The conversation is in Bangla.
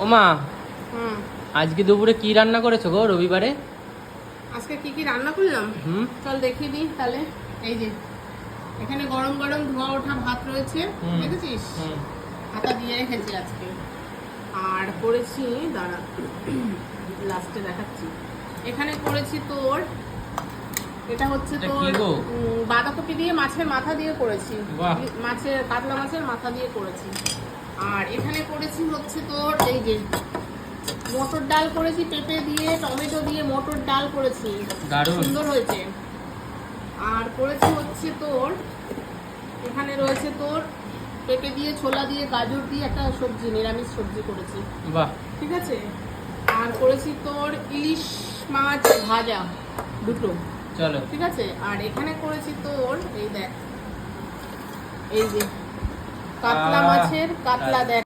ওমা, হুম, আজকে দুপুরে কি রান্না করেছো গো রবিবারে? আজকে কি কি রান্না করলাম হুম। চল দেখিয়ে দিই তাহলে। এই যে এখানে গরম গরম ধোয়া ওঠা ভাত রয়েছে, হুম। দেখেছিস? হুম। হাতা দিয়ে রেখেছি আজকে। আর করেছি, দাঁড়া লাস্টে দেখাচ্ছি, এখানে করেছি তোর, এটা হচ্ছে এটা তোর কি গো? বাঁধাকপি দিয়ে মাছের মাথা দিয়ে করেছি, বাহ। কাতলা মাছের মাথা দিয়ে করেছি। আর এখানে করেছি হচ্ছে তোর এই যে মটর ডাল করেছি, পেঁপে দিয়ে টমেটো দিয়ে মটর ডাল করেছি, দারুণ। সুন্দর হয়েছে। আর করেছি হচ্ছে তোর, এখানে রয়েছে তোর পেঁপে দিয়ে ছোলা দিয়ে গাজর দিয়ে একটা সবজি, নিরামিষ সবজি করেছি, বাহ। ঠিক আছে। আর করেছি তোর ইলিশ মাছ ভাজা দুটো, চলো। ঠিক আছে। আর এখানে করেছি তোর এই দেখ, এই যে কাতলা মাছের কাতলা, দেখ